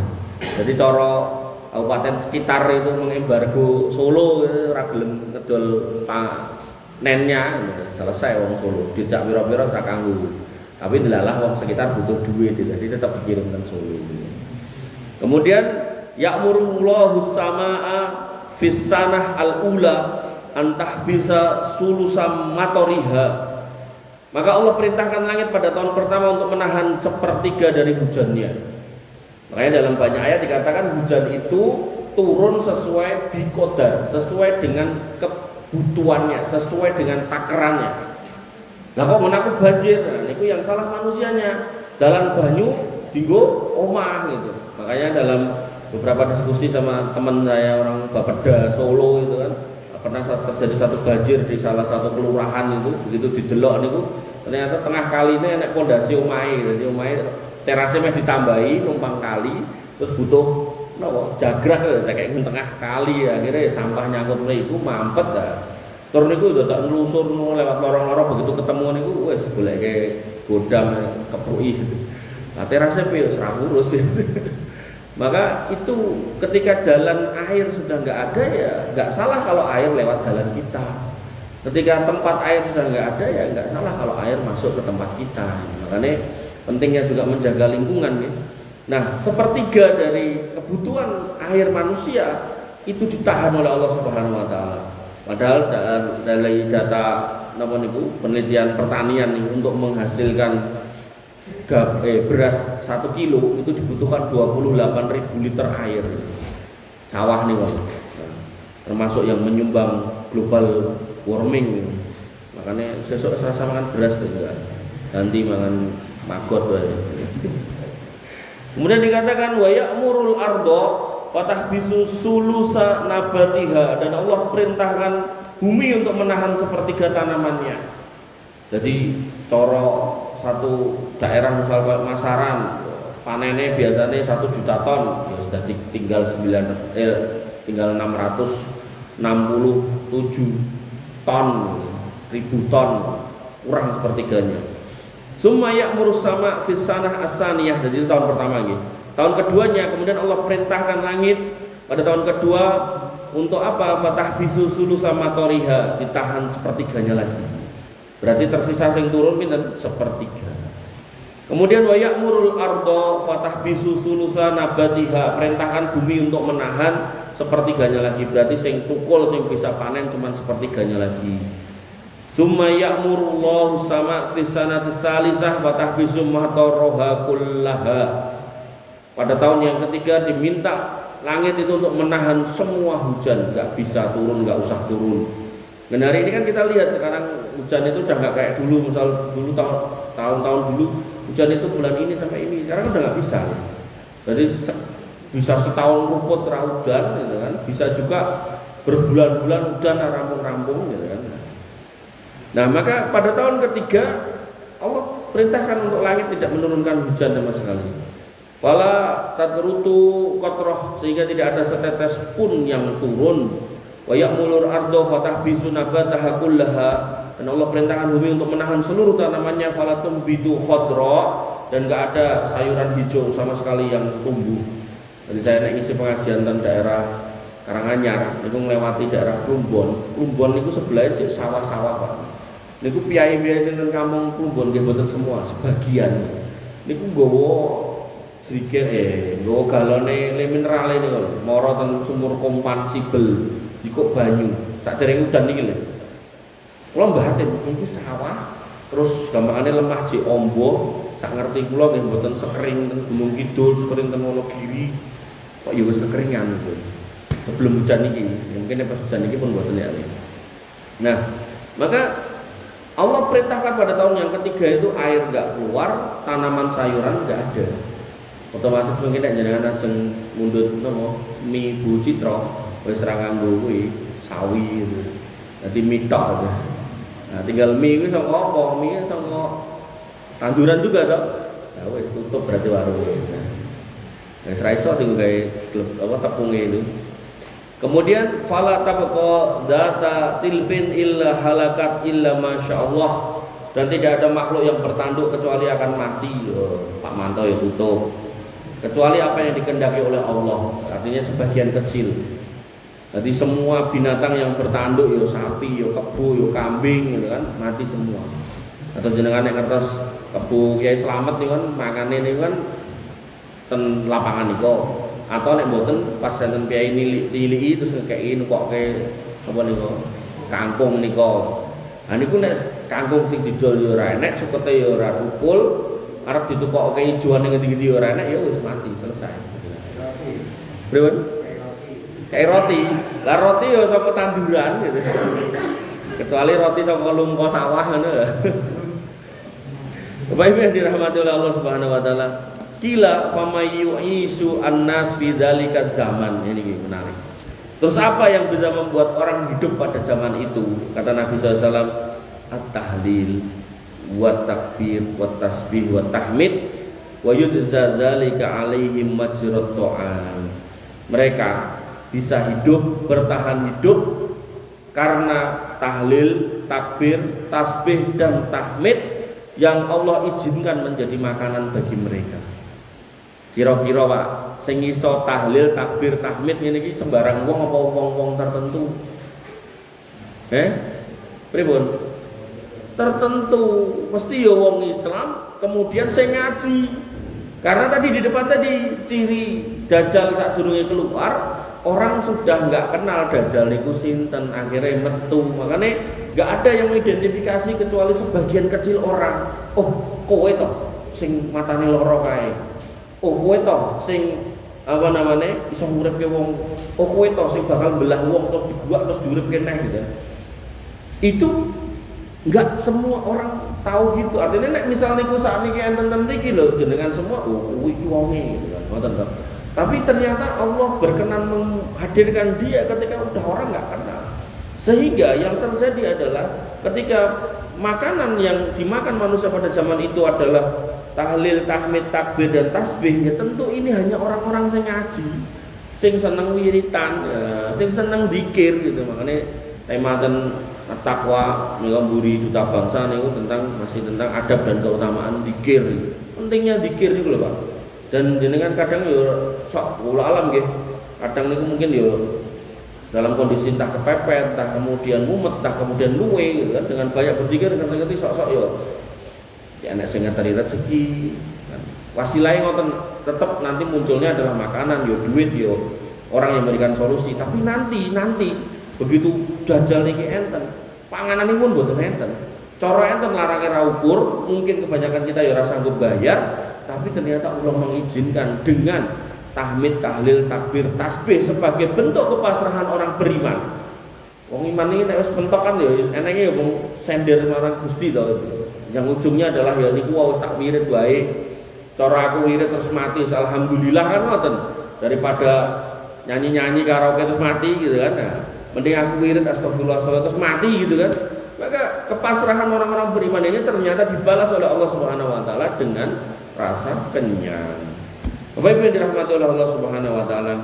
Jadi cara kabupaten sekitar itu mengembargo Solo, ora gelem ngedol panennya, gitu. Selesai wong Solo, tidak pira-pira ora kanggo. Tapi dilalah wong sekitar butuh duit, jadi tetap dikirimkan Solo. Kemudian ya'murullahu samaa fis sanah al-ula antah bisa sulusam matoriha. Maka Allah perintahkan langit pada tahun pertama untuk menahan 1/3 dari hujannya. Makanya dalam banyak ayat dikatakan hujan itu turun sesuai biqadar, sesuai dengan kebutuhannya, sesuai dengan takarannya. Lah kok menaku banjir? Nah, niku yang salah manusianya. Dalam banyu dinggo omah gitu. Makanya dalam beberapa diskusi sama teman saya orang Bapeda Solo itu kan, pernah terjadi satu banjir di salah satu kelurahan itu, begitu didelok niku ternyata tengah kali ini enek pondasi omahe. Jadi omahe terasnya meh ditambahi numpang kali, terus butuh napa jagrak kayak tengah kali, akhirnya sampah nyangkut itu mampet dah. Tur niku udah tak nelusur lewat lorong-lorong, begitu ketemu niku wis goleke godam kepruki. Nah terasnya piye ora urus. Maka itu ketika jalan air sudah enggak ada ya enggak salah kalau air lewat jalan kita. Ketika tempat air sudah enggak ada ya enggak salah kalau air masuk ke tempat kita. Makanya pentingnya juga menjaga lingkungan ya. Nah, 1/3 dari kebutuhan air manusia itu ditahan oleh Allah Subhanahu wa taala. Padahal dari data penelitian pertanian nih, untuk menghasilkan beras 1 kilo itu dibutuhkan 28.000 liter air. Sawah nih, Bang. Termasuk yang menyumbang global warming. Makanya sesuk serasa makan beras juga. Ganti makan maggot wae. Kemudian dikatakan wa ya'murul ardo fatah bisu sulusa nabatiha, dan Allah perintahkan bumi untuk menahan 1/3 tanamannya. Jadi coro satu daerah misalnya Masaran panennya biasanya 1 juta ton, ya sudah tinggal 667 ton, 1000 ton, kurang sepertiganya. Summa ya'muru sama fis sanah as-saniyah, jadi itu tahun pertama gitu. Tahun keduanya kemudian Allah perintahkan langit pada tahun kedua untuk apa? Fatah bisu sulusa matoriha, ditahan sepertiganya lagi. Berarti tersisa sing turun pinten? Sepertiga. Kemudian wa ya'murul ardo fatah bisu sulusa nabatiha, perintahkan bumi untuk menahan sepertiganya lagi. Berarti sing tukul sing bisa panen cuma sepertiganya lagi. Summa ya'murullahu sama fis sanati salisah fatah bisu mahtaraha kullaha. Pada tahun yang ketiga diminta langit itu untuk menahan semua hujan, nggak bisa turun, nggak usah turun. Dan hari ini kan kita lihat sekarang hujan itu udah nggak kayak dulu. Misal dulu tahun-tahun dulu hujan itu bulan ini sampai ini, sekarang udah nggak bisa. Jadi bisa setahun luput hujan, gitu kan? Bisa juga berbulan-bulan hujan rampung-rampung, gitu kan? Nah maka pada tahun ketiga Allah perintahkan untuk langit tidak menurunkan hujan sama sekali. Fala tatrutu qatrah, sehingga tidak ada setetes pun yang turun. Wa ya'mulur ardo fatahbisu nabataha kullaha, dan Allah perintahkan bumi untuk menahan seluruh tanamannya. Fala tumbidu khadra, dan enggak ada sayuran hijau sama sekali yang tumbuh. Jadi saya ngisi pengajian tentang daerah Karanganyar, niku nglewati daerah Plumbon. Plumbon niku sebelah cek sawah-sawah, Pak. Niku piyai-piyai sing teng kampung Plumbon nggih mboten semua, sebagian. Niku nggawa sedikit nggawa galone le minerale niku mara ten sumur Kompan Sibel dikok banyu tak dereng udan niki lho. Kula mbahaten iki sawah terus gampangane lemah jek ombo, sak ngerti kula nggih mboten sekering ten Gunung Kidul, sekering ten Wonogiri. Kok ya wis kekeringan gitu. Sebelum hujan niki, mungkin pas hujan niki pun mboten ya. Nah, maka Allah perintahkan pada tahun yang ketiga itu air enggak keluar, tanaman sayuran enggak ada. Otomatis mungkin nek jenengan ajeng mundhut napa mi Bu Citra wis ra nganggo kuwi sawi gitu. Dadi mi tok aja. Nah, tinggal mi kuwi saka apa? Mi saka tanduran juga toh. Ya wis tutup berarti warung. Wis ra iso dienggo gawe apa tepunge itu. Kemudian fala tabqa data tilfin illa halakat illa masyaallah, dan tidak ada makhluk yang bertanduk kecuali akan mati. Pak Manto ya tutup. Kecuali apa yang dikehendaki oleh Allah, artinya sebagian kecil. Jadi semua binatang yang bertanduk, yo sapi, yo kebo, yo kambing, gitu kan, mati semua. Atau jenengan yang ngertos kebo Kiai Slamet nih kan, makane nih kan ten lapangan niko. Atau nek mboten pas enten Kiai nilii terus ngekeki nukokke apa niko kangkung niko. Nah niku nek kangkung sing didol yo ora enek, sukete yo ora tukul. Arab ditukokke ijoan ning ngendi-endi ora enak ya wis mati selesai. Pripun? Kayak roti. Lah roti ya saka tanduran gitu. Kecuali roti saka lumko sawah ngono. Bapak Ibu yang dirahmati oleh Allah Subhanahu wa taala. Kila famayu'isu annas fi dzalika zaman. Ini menarik. Terus apa yang bisa membuat orang hidup pada zaman itu? Kata Nabi SAW, at-tahlil wa takbir wa tasbih wa tahmid wa yudza dzalika alaihim majrat ta'am. Mereka bisa hidup, bertahan hidup karena tahlil, takbir, tasbih dan tahmid yang Allah izinkan menjadi makanan bagi mereka. Kira-kira Pak, sing iso tahlil, takbir, tahmid ngene iki sembarang wong apa wong-wong tertentu? Pripun? Tertentu, mesti ya wong Islam, kemudian saya ngaji. Karena tadi di depan tadi ciri Dajjal saat durunge keluar, orang sudah nggak kenal Dajjal niku sinten, akhirnya metu. Makanya nggak ada yang mengidentifikasi kecuali sebagian kecil orang. Oh, kowe toh sing matane loro kae. Oh, kowe toh sing apa namanya iso nguripke wong. Oh, kowe toh sing bakal belah wong terus dibuat terus diuripke neh gitu. Itu enggak semua orang tahu gitu. Artinya nek misal niku sakniki enten-enten iki lho jenengan semua iki wonge gitu kan. Ngoten to. Tapi ternyata Allah berkenan menghadirkan dia ketika udah orang enggak kenal. Sehingga yang terjadi adalah ketika makanan yang dimakan manusia pada zaman itu adalah tahlil, tahmid, takbir dan tasbih, ya tentu ini hanya orang-orang yang ngaji, sing seneng wiritan, ya, sing seneng zikir gitu. Makanya tema takwa ngamburi duta bangsa niku masih tentang adab dan keutamaan zikir. Pentingnya zikir niku lho, Pak. Dan jenengan kadang yo sok kula alam nggih. Kadang niku mungkin yo dalam kondisi entah kepepet, entah kemudian mumet, entah kemudian luwe gitu kan, dengan banyak berzikir ngerti-ngerti sok-sok yo ya enek sing ngeteri rezeki kan. Wasilahe ngoten tetep nanti munculnya adalah makanan yo duit yo orang yang memberikan solusi, tapi nanti begitu dajal niki enten, panganan pun mboten enten. Cara enten larange ra ukur, mungkin kebanyakan kita ya ora sanggup bayar, tapi ternyata Allah mengizinkan dengan tahmid, tahlil, takbir, tasbih sebagai bentuk kepasrahan orang beriman. Wong iman ini nek wis pentokan ya enenge ya wong sender marang Gusti to. Yang ujungnya adalah ya niku wis tak wirid wae. Cara aku wirid terus mati, alhamdulillah kan ngoten. Daripada nyanyi-nyanyi karaoke terus mati gitu kan. Nah, mending aku wirid astagfirullah terus mati gitu kan. Maka kepasrahan orang-orang beriman ini ternyata dibalas oleh Allah Subhanahu wa taala dengan rasa kenyang. Bapak Ibu yang dirahmati oleh Allah Subhanahu wa taala.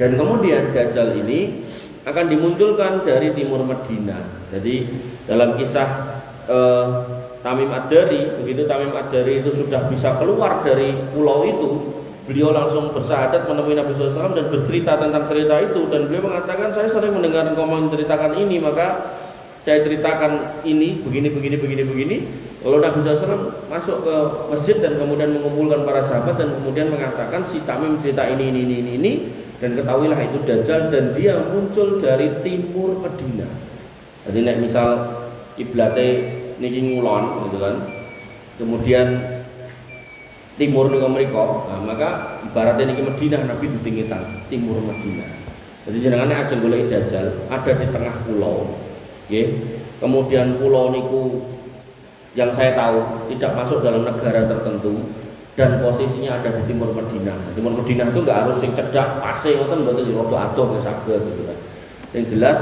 Dan kemudian Dajjal ini akan dimunculkan dari timur Madinah. Jadi dalam kisah Tamim Ad-Dari, begitu Tamim Ad-Dari itu sudah bisa keluar dari pulau itu, beliau langsung bersyahadat menemui Nabi SAW dan bercerita tentang cerita itu, dan beliau mengatakan saya sering mendengar engkau menceritakan ini, maka saya ceritakan ini begini. Lalu Nabi SAW masuk ke masjid dan kemudian mengumpulkan para sahabat dan kemudian mengatakan si Tamim cerita ini dan ketahuilah itu Dajjal dan dia muncul dari timur Madinah. Jadi nek misal kiblate niki ngulon gitu kan. Kemudian timur niku mriko, nah, maka ibaratnya niki Madinah Nabi ditingitan timur Madinah. Jadi jenengane ajeng golek Dajjal ada di tengah pulau. Kemudian pulau niku yang saya tahu tidak masuk dalam negara tertentu dan posisinya ada di timur Madinah. Timur Madinah itu nggak harus sing cedak, pase ngoten mboten rada adoh saged gitu kan. Yang jelas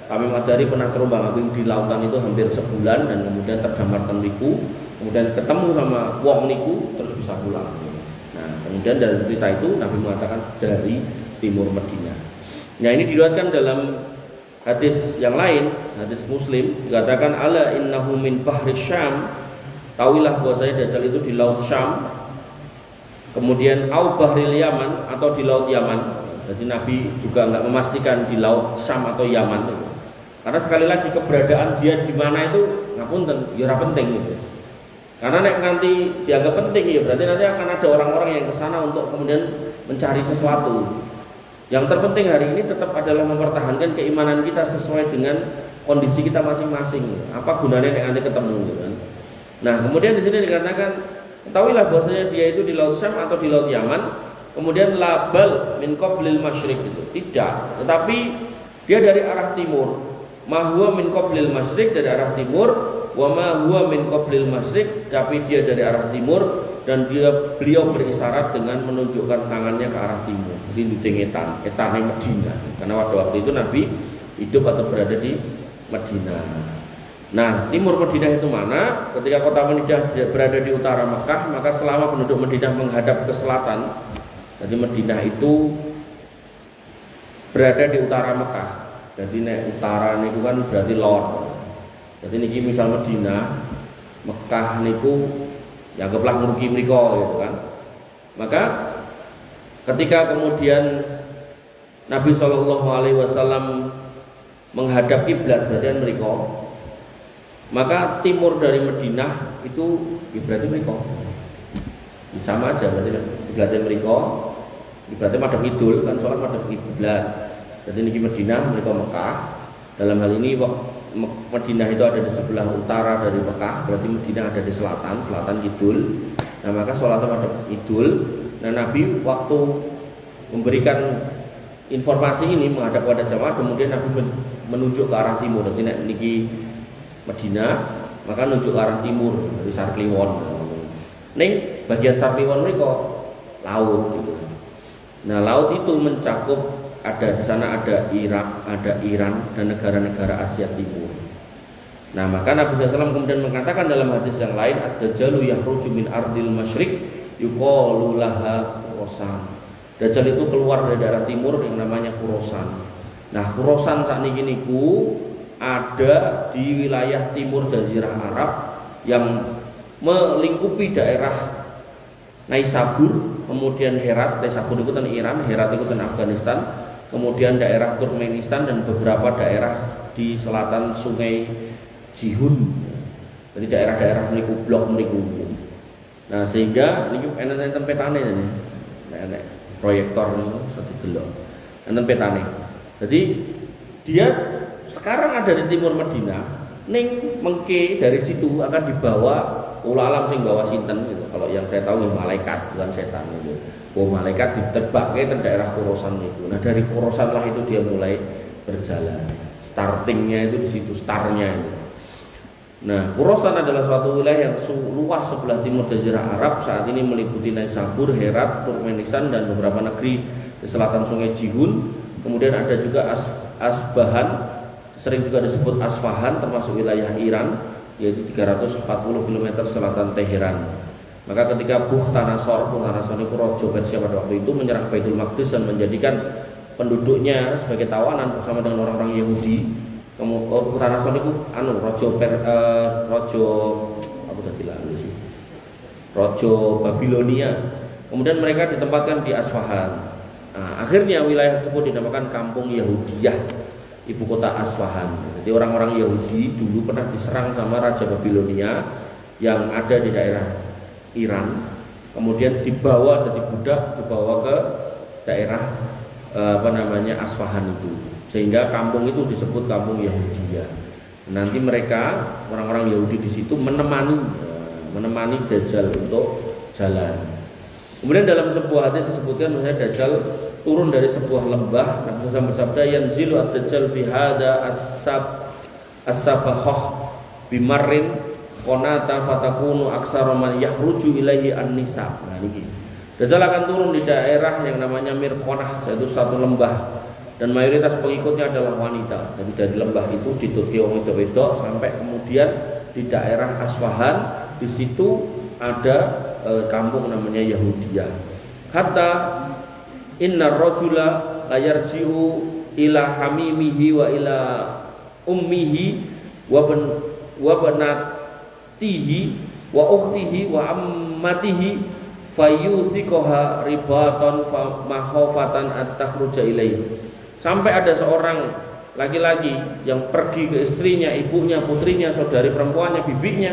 Tamim Ad-Dari pernah terombang-ambing di lautan itu hampir sebulan dan kemudian terdampar ten niku, kemudian ketemu sama wong niku terus bisa pulang. Nah, kemudian dalam cerita itu Nabi mengatakan dari timur Madinah. Nah, ini diriwayatkan dalam hadis yang lain, hadis Muslim, dikatakan ala innahu min bahri Syam. Tahuilah bahwasanya Dajjal itu di laut Syam. Kemudian au bahril Yaman atau di laut Yaman. Jadi Nabi juga enggak memastikan di laut Syam atau Yaman. Karena sekali lagi keberadaan dia di mana itu ngapunten, ya ora penting gitu. Karena nek nanti dianggap penting ya berarti nanti akan ada orang-orang yang ke sana untuk kemudian mencari sesuatu. Yang terpenting hari ini tetap adalah mempertahankan keimanan kita sesuai dengan kondisi kita masing-masing. Apa gunanya nek nanti ketemu gitu kan. Nah, kemudian di sini dikatakan ketahuilah bahwasanya dia itu di laut Syam atau di laut Yaman. Kemudian labal min qablil masyriq itu tidak, tetapi dia dari arah timur. Ma huwa min qablil masyriq dari arah timur, wa ma huwa min qablil masyriq tapi dia dari arah timur dan beliau berisyarat dengan menunjukkan tangannya ke arah timur. Jadi ditingetan, etane Madinah. Karena waktu itu Nabi hidup atau berada di Madinah. Nah, timur Madinah itu mana? Ketika kota Madinah berada di utara Mekah, maka selama penduduk Madinah menghadap ke selatan, jadi Madinah itu berada di utara Mekah. Jadi nek utara niku kan berarti lor. Jadi niki misal Madinah, Mekah niku ya anggaplah nguruki mriko gitu kan. Maka ketika kemudian Nabi SAW menghadap kiblat berarti kan mriko. Maka timur dari Madinah itu ya berarti mriko. Sama aja berarti kiblatnya mriko. Kiblatnya madhep kidul kan salat madhep kiblat. Jadi niki Madinah mriko Mekah. Dalam hal ini Madinah itu ada di sebelah utara dari Mekah, berarti Madinah ada di selatan kidul. Nah, maka sholatnya pada kidul. Nah, Nabi waktu memberikan informasi ini menghadap pada jamaah, kemudian Nabi menunjuk ke arah timur. Jadi niki Madinah, maka menunjuk ke arah timur dari Sarkliwon. Ning bagian Sarkliwon mereka laut gitu. Nah, laut itu mencakup di sana ada Irak, ada Iran dan negara-negara Asia Timur. Nah, maka Nabi SAW kemudian mengatakan dalam hadis yang lain, ad-dajjalu yakhruju min ardil masyriq yuqalu laha Khurasan. Dajjal itu keluar dari daerah timur yang namanya Khurasan. Nah, Khurasan saat ini niku ada di wilayah timur Jazirah Arab yang melingkupi daerah Naisabur, kemudian Herat. Naisabur itu kan Iran, Herat itu kan Afghanistan, kemudian daerah Turkmenistan dan beberapa daerah di selatan Sungai Jihun. Jadi daerah-daerah meniku blok meniku. Nah, sehingga niku enten petane ini. Nek proyektor niku satu delok. Enten petane. Jadi dia sekarang ada di timur Madinah, ning mengke dari situ akan dibawa ulalam sing bawa sinten gitu. Kalau yang saya tahu yang malaikat bukan setan gitu. Malaikat ditebake ke daerah Khurasan itu. Nah, dari Khurasan lah itu dia mulai berjalan. Startingnya itu di situ, startnya itu. Nah, Khurasan adalah suatu wilayah yang luas sebelah timur Jazirah Arab, saat ini meliputi Naisabur, Herat, Turkmenistan dan beberapa negeri di selatan Sungai Jihun. Kemudian ada juga Asbahan, sering juga disebut Asfahan, termasuk wilayah Iran, yaitu 340 km selatan Teheran. Maka ketika Bukhtanasor itu raja Persia pada waktu itu menyerang Baitul Maqdis dan menjadikan penduduknya sebagai tawanan bersama dengan orang-orang Yahudi. Bukhtanasor itu raja Babilonia. Kemudian mereka ditempatkan di Asfahan. Nah, akhirnya wilayah tersebut dinamakan Kampung Yahudiyah, ibu kota Asfahan. Jadi orang-orang Yahudi dulu pernah diserang sama Raja Babilonia yang ada di daerah Iran, kemudian dibawa jadi budak, dibawa ke daerah Asfahan itu, sehingga kampung itu disebut Kampung Yahudiyah. Nanti mereka orang-orang Yahudi di situ menemani Dajjal untuk jalan. Kemudian dalam sebuah hadis disebutkan bahwa Dajjal turun dari sebuah lembah. Nabi SAW bersabda, yanzilu ad-dajjal fi hada as-sabahah bimarrin qanata fatakunu aksara man yahruju ilaihi an-nisa. Nah, ini Dajjal akan turun di daerah yang namanya Mirqanah, yaitu satu lembah, dan mayoritas pengikutnya adalah wanita. Jadi dari lembah itu ditutupi orang wedok sampai kemudian di daerah Asfahan, di situ ada kampung namanya Yahudiyah. Hatta inna rajula la yarji'u ila hamimihi wa ila ummihi wa banatihi wa ukhtihi wa ammatihi fayusiqaha ribatan fa mahafatan at-takhruja ilaihi. Sampai ada seorang laki-laki yang pergi ke istrinya, ibunya, putrinya, saudari perempuannya, bibinya,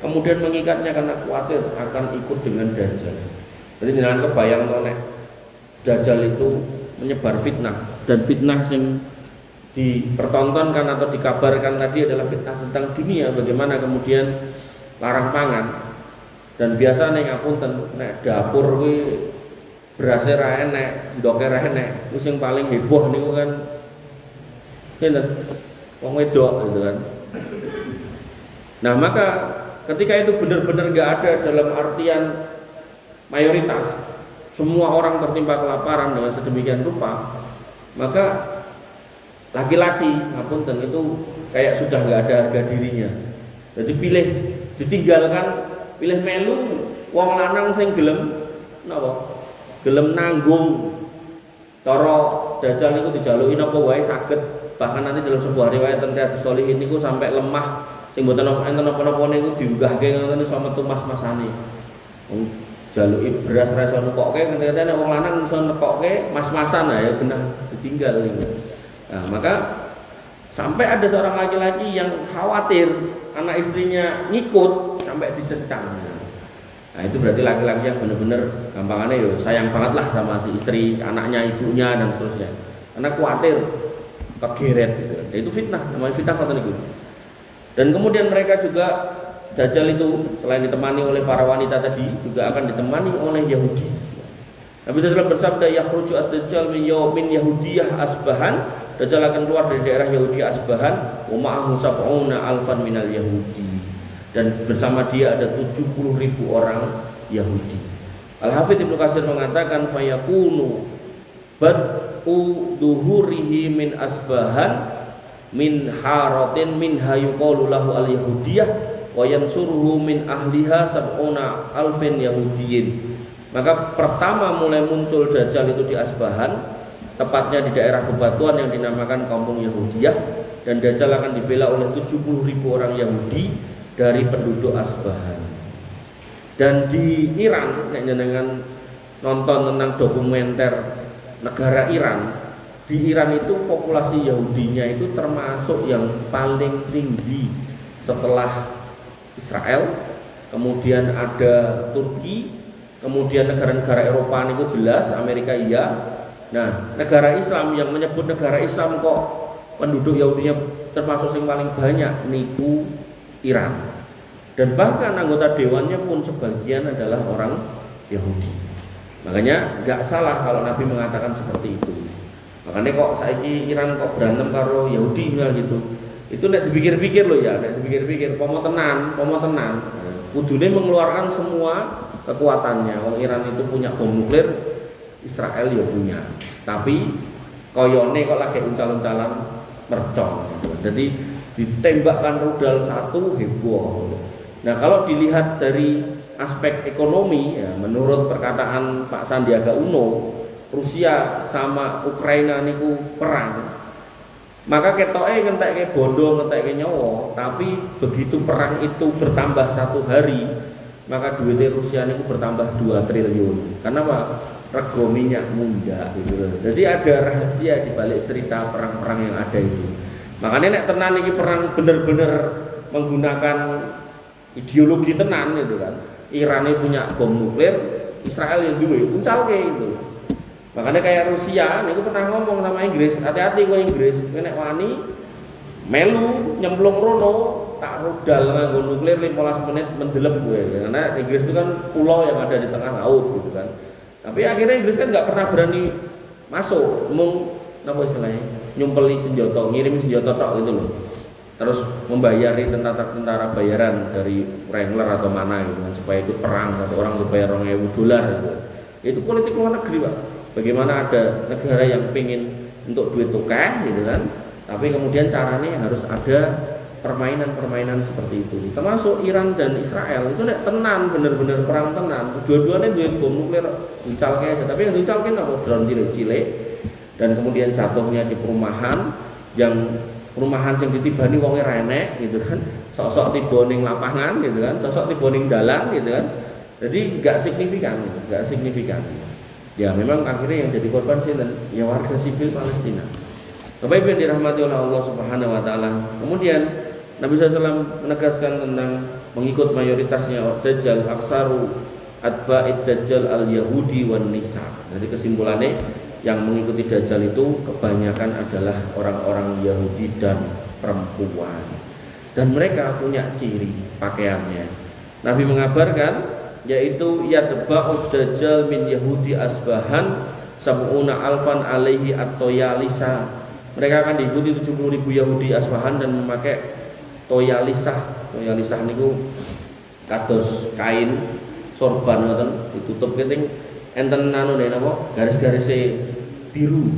kemudian mengikatnya karena khawatir akan ikut dengan Dajjal. Jadi jangan kebayang nek Dajjal itu menyebar fitnah, dan fitnah yang dipertontonkan atau dikabarkan tadi adalah fitnah tentang dunia, bagaimana kemudian larang pangan. Dan biasa nek ngapunten nek dapur kuwi berase ra enek, ndoke ra enek, wis sing paling heboh niku kan pinten wong wedok gitu kan. Nah, maka ketika itu benar-benar gak ada dalam artian mayoritas, semua orang tertimpa kelaparan dengan sedemikian rupa, maka laki-laki ngapunten itu kayak sudah gak ada harga dirinya. Jadi ditinggalkan, pilih melu wong lanang sing gelem napa? Gelem nanggung cara Dajjal niku dijaluki napa wae saged. Bahkan nanti dalam sebuah riwayat tentang Sholihin niku sampai lemah sing mboten enten napa-napa niku diunggahke ngoten iso metu mas-masane. Wong jaluki beras ra iso nekokke, ngene-ngene wong lanang iso nekokke mas-masan ya genah ditinggal niku. Nah, maka sampai ada seorang laki-laki yang khawatir anak istrinya ngikut sampai dicercang. Nah, itu berarti laki-laki yang benar-benar gampangannya yo sayang banget lah sama si istri, anaknya, ibunya dan seterusnya. Karena khawatir kegeret gitu. Nah, itu fitnah, namanya fitnah ngoten niku. Dan kemudian mereka juga Dajjal itu selain ditemani oleh para wanita tadi juga akan ditemani oleh Yahudi. Nabi SAW bersabda, yakhruju ad-dajjal min yaumin Yahudiyah Asbahan. Dajjal akan keluar dari daerah Yahudi Asbahan, wa ma'ahu sab'una alfan minal Yahudi. Dan bersama dia ada 70.000 orang Yahudi. Al-Hafidz Ibnu Katsir mengatakan fayakunu bad'u duhurihi min Asbahan min haratin minha yuqalu lahu al-yahudiyah wa yansuruhu min ahliha sab'una alfin yahudiyin. Maka pertama mulai muncul Dajjal itu di Asbahan, tepatnya di daerah bebatuan yang dinamakan kampung Yahudiyah, dan Dajjal akan dibela oleh 70.000 orang Yahudi dari penduduk Asbahan. Dan di Iran, nek jenengan nonton tentang dokumenter negara Iran, di Iran itu populasi Yahudinya itu termasuk yang paling tinggi setelah Israel, kemudian ada Turki, kemudian negara-negara Eropa itu jelas, Amerika iya. Nah, negara Islam yang menyebut negara Islam kok penduduk Yahudinya termasuk yang paling banyak niku Iran. Dan bahkan anggota dewannya pun sebagian adalah orang Yahudi. Makanya nggak salah kalau Nabi mengatakan seperti itu. Makanya kok saiki Iran kok berantem karo Yahudi gitu. Itu nek dipikir-pikir loh ya, nek dipikir-pikir pomo tenan. Kudune mengeluarkan semua kekuatannya. Wong Iran itu punya bom nuklir, Israel ya punya. Tapi koyone kok lagi uncal-uncalan mercon gitu. Jadi ditembakkan rudal satu heboh. Nah, kalau dilihat dari aspek ekonomi ya, menurut perkataan Pak Sandiaga Uno, Rusia sama Ukraina niku perang. Maka ketoke ngentekke bondo, ngentekke nyawa, tapi begitu perang itu bertambah satu hari, maka duitnya Rusia niku bertambah 2 triliun. Karena apa? Rego minyak mundak gitu. Jadi ada rahasia di balik cerita perang-perang yang ada itu. Makanya nek tenan iki perang bener-bener menggunakan ideologi tenan gitu kan. Iran punya bom nuklir, Israel yang duwe, uncalke itu. Makanya kayak Rusia niku pernah ngomong sama Inggris, hati-hati kowe Inggris, kowe nek wani melu nyemplung rono tak rudal nganggo nuklir 15 menit mendelep gue. Karena Inggris itu kan pulau yang ada di tengah laut gitu kan. Tapi akhirnya Inggris kan nggak pernah berani masuk, napa istilahnya, nyumpeli senjata, ngirim senjata tok gitu loh. Terus membayari tentara bayaran dari Wrangler atau mana gitu kan, supaya ikut perang, satu orang dibayar $2,000 gitu. Itu politik luar negeri, Pak. Bagaimana ada negara yang pingin untuk duit tukeh gitu kan, tapi kemudian caranya harus ada permainan-permainan seperti itu. Termasuk Iran dan Israel itu nek tenan, bener-bener perang tenan. Dua-duanya duit bom nuklir uncalke aja, tapi yang uncalke apa drone cilik-cilik, dan kemudian jatuhnya di perumahan yang ditibani wonge renek gitu kan. Sosok tiba ning lapangan gitu kan, sosok tiba ning dalan gitu kan. Jadi enggak signifikan. Ya memang akhirnya yang jadi korban sih ya warga sipil Palestina. Bapak Ibu yang dirahmati oleh Allah Subhanahu wa taala. Kemudian Nabi SAW menegaskan tentang mengikut mayoritasnya Dajjal, aksaru atba'id Dajjal al-Yahudi wan nisa. Jadi kesimpulannya yang mengikuti Dajjal itu kebanyakan adalah orang-orang Yahudi dan perempuan. Dan mereka punya ciri pakaiannya. Nabi mengabarkan yaitu yatba'ud Dajjal min Yahudi Asbahan sab'una alfan alaihi at-toyalisa. Mereka akan diikuti 70.000 Yahudi Asbahan dan memakai toyalisah. Toyalisah niku kados kain sorban ngoten ditutup keting enten anu napa garis-garis biru.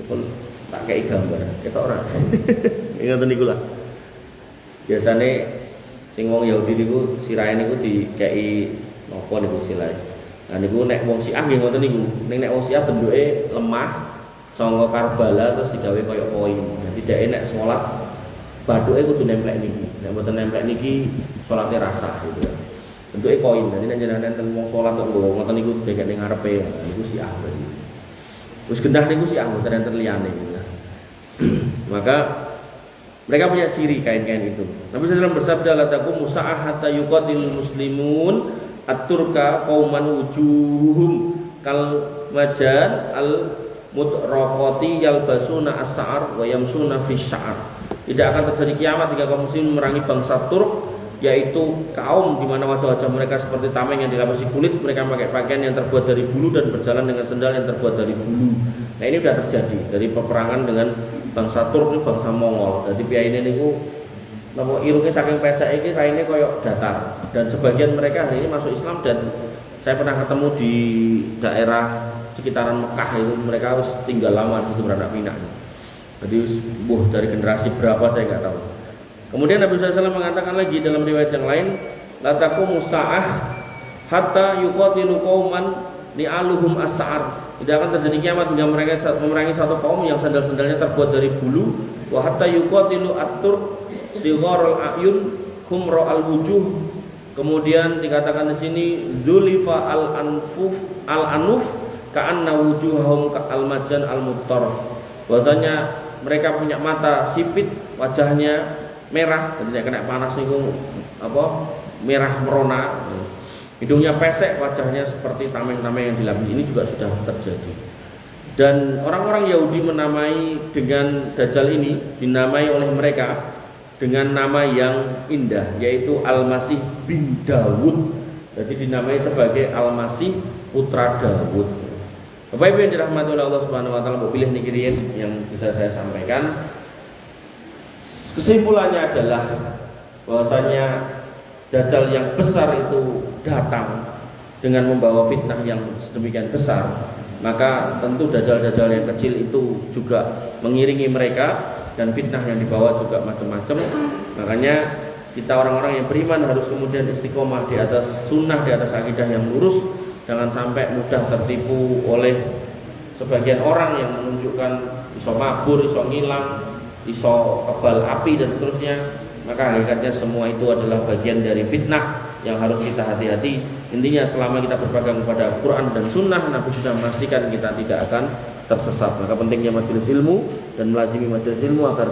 Pun tak kei gambar. Ketok ora. Ngoten niku lah. Biasane sing wong Yahudi niku sirahe niku dikei napa niku silahe. Nah niku nek wong Syiah nggih ngoten niku. Nek wong Syiah bentuke lemah sangka Karbala terus digawe kaya koin. Jadi dhek nek salat bathuke kudu nemplek niki. Nek mboten nemplek niki salate rasah gitu. Bentuke koin. Dadi nek jenengan enten wong salat kok nggowo ngoten niku dhek ning ngarepe niku Syiah berarti. Terus gendah niku Syiah mboten enten liyane gitu. Maka mereka punya ciri kain-kain itu. Nabi SAW bersabda la taqumu musa'ah hatta yuqatilul muslimun at-turka qauman wujuhum kal majan al mutraqati yalbasuna as-sa'ar wa yamsuna fi sya'ar. Tidak akan terjadi kiamat jika kaum muslim memerangi bangsa Turk, yaitu kaum di mana wajah-wajah mereka seperti tameng yang dilapisi kulit, mereka memakai pakaian yang terbuat dari bulu dan berjalan dengan sendal yang terbuat dari bulu. Nah ini sudah terjadi dari peperangan dengan bangsa Turk, ini bangsa Mongol. Jadi piyaine niku napa irunge saking pesek iki raine koyo datar, dan sebagian mereka hari ini masuk Islam. Dan saya pernah ketemu di daerah sekitaran Mekah itu, mereka harus tinggal lama di situ beranak pinak. Jadi dari generasi berapa saya nggak tahu. Kemudian Nabi SAW mengatakan lagi dalam riwayat yang lain, la taqumu sa'ah hatta yuqatilu qauman li'aluhum as-sa'ar. Tidak akan terjadi kiamat hingga memerangi satu kaum yang sandal-sandalnya terbuat dari bulu, wa hatta yuqatilu at-tur sigharul a'yun humra al-wujuh. Kemudian dikatakan di sini dzulifa al-anuf ka'anna wujuhahum al-majan al-muttaraf. Bahwasanya mereka punya mata sipit, wajahnya merah, jadi kena panas niku merah merona. Hidungnya pesek, wajahnya seperti tameng-tameng yang dilapis. Ini juga sudah terjadi. Dan orang-orang Yahudi menamai dengan Dajjal ini, dinamai oleh mereka dengan nama yang indah, yaitu Al-Masih bin Dawud. Jadi dinamai sebagai Al-Masih putra Dawud. Bapak Ibu yang dirahmati oleh Allah Subhanahu wa taala, pilih nikirin yang bisa saya sampaikan. Kesimpulannya adalah bahwasanya Dajjal yang besar itu datang dengan membawa fitnah yang sedemikian besar, maka tentu Dajjal-Dajjal yang kecil itu juga mengiringi mereka dan fitnah yang dibawa juga macam-macam. Makanya kita orang-orang yang beriman harus kemudian istiqomah di atas sunnah, di atas akidah yang lurus. Jangan sampai mudah tertipu oleh sebagian orang yang menunjukkan iso mabur, iso ngilang, iso kebal api dan seterusnya. Maka hakikatnya semua itu adalah bagian dari fitnah yang harus kita hati-hati. Intinya selama kita berpegang kepada Quran dan Sunnah, Nabi sudah memastikan kita tidak akan tersesat. Maka pentingnya majelis ilmu dan melazimi majelis ilmu agar